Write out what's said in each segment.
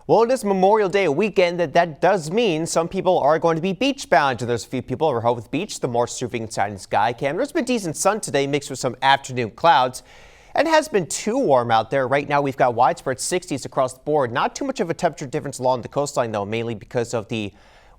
Well, it is Memorial Day weekend. That does mean some people are going to be beach bound. And there's a few people who are home with beach. The more surfing side in the sky cam. There's been decent sun today mixed with some afternoon clouds. And it has been too warm out there. Right now we've got widespread 60s across the board. Not too much of a temperature difference along the coastline though, mainly because of the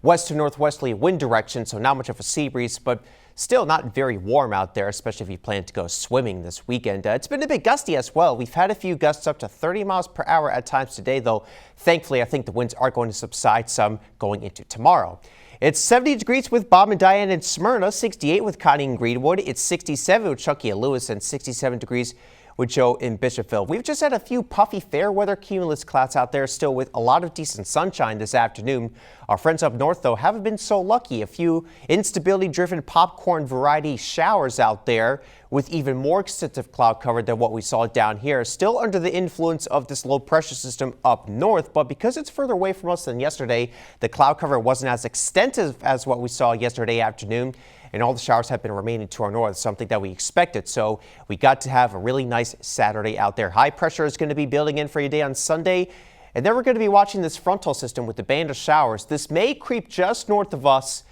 west to northwesterly wind direction. So not much of a sea breeze, but still not very warm out there, especially if you plan to go swimming this weekend. It's been a bit gusty as well. We've had a few gusts up to 30 miles per hour at times today, though. Thankfully, I think the winds are going to subside some going into tomorrow. It's 70 degrees with Bob and Diane in Smyrna, 68 with Connie and Greenwood. It's 67 with Chucky and Lewis, and 67 degrees with Joe in Bishopville. We've just had a few puffy fair weather cumulus clouds out there, still with a lot of decent sunshine this afternoon. Our friends up north, though, haven't been so lucky. A few instability-driven popcorn variety showers out there with even more extensive cloud cover than what we saw down here. Still under the influence of this low pressure system up north, but because it's further away from us than yesterday, the cloud cover wasn't as extensive as what we saw yesterday afternoon. And all the showers have been remaining to our north, something that we expected. So we got to have a really nice Saturday out there. High pressure is going to be building in for your day on Sunday. And then we're going to be watching this frontal system with the band of showers. This may creep just north of us,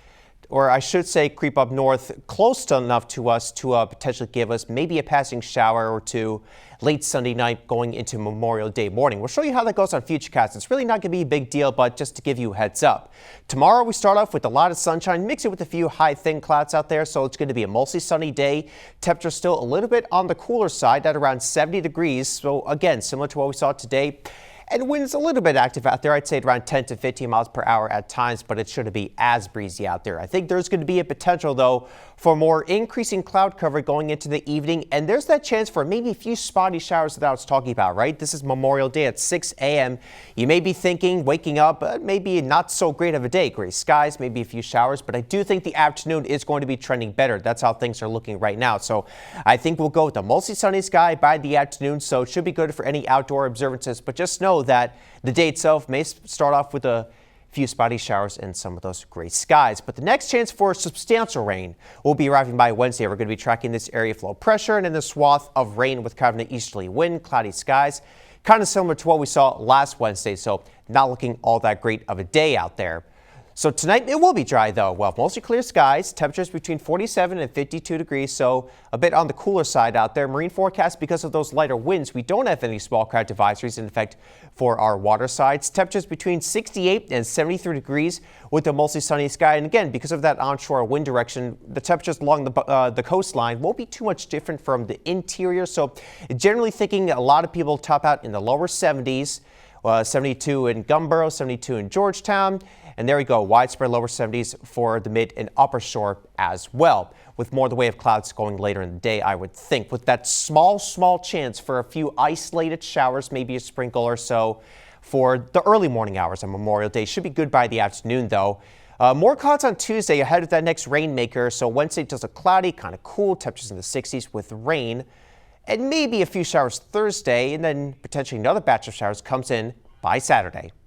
or I should say creep up north close to enough to us to potentially give us maybe a passing shower or two late Sunday night going into Memorial Day morning. We'll show you how that goes on Futurecast. It's really not going to be a big deal, but just to give you a heads up. Tomorrow we start off with a lot of sunshine, mix it with a few high thin clouds out there, so it's going to be a mostly sunny day. Temperature still a little bit on the cooler side at around 70 degrees. So again, similar to what we saw today. And winds a little bit active out there. I'd say around 10 to 15 miles per hour at times, but it shouldn't be as breezy out there. I think there's going to be a potential, though, for more increasing cloud cover going into the evening. And there's that chance for maybe a few spotty showers that I was talking about, right? This is Memorial Day at 6 a.m. You may be thinking, waking up, maybe not so great of a day. Gray skies, maybe a few showers, but I do think the afternoon is going to be trending better. That's how things are looking right now. So I think we'll go with a mostly sunny sky by the afternoon. So it should be good for any outdoor observances, but just know that the day itself may start off with a few spotty showers and some of those gray skies. But the next chance for substantial rain will be arriving by Wednesday. We're going to be tracking this area of low pressure and then the swath of rain with kind of an easterly wind, cloudy skies, kind of similar to what we saw last Wednesday. So not looking all that great of a day out there. So tonight it will be dry though. Well, mostly clear skies, temperatures between 47 and 52 degrees, so a bit on the cooler side out there. Marine forecast because of those lighter winds. We don't have any small craft advisories in effect for our water sides. Temperatures between 68 and 73 degrees with a mostly sunny sky. And again, because of that onshore wind direction, the temperatures along the coastline won't be too much different from the interior. So generally thinking a lot of people top out in the lower 70s. 72 in Gumboro, 72 in Georgetown, and there we go, widespread lower 70s for the mid and upper shore as well, with more the way of clouds going later in the day, I would think, with that small chance for a few isolated showers, maybe a sprinkle or so for the early morning hours on Memorial Day. Should be good by the afternoon though. More clouds on Tuesday ahead of that next rainmaker, so Wednesday does a cloudy, kind of cool, temperatures in the 60s with rain. And maybe a few showers Thursday, and then potentially another batch of showers comes in by Saturday.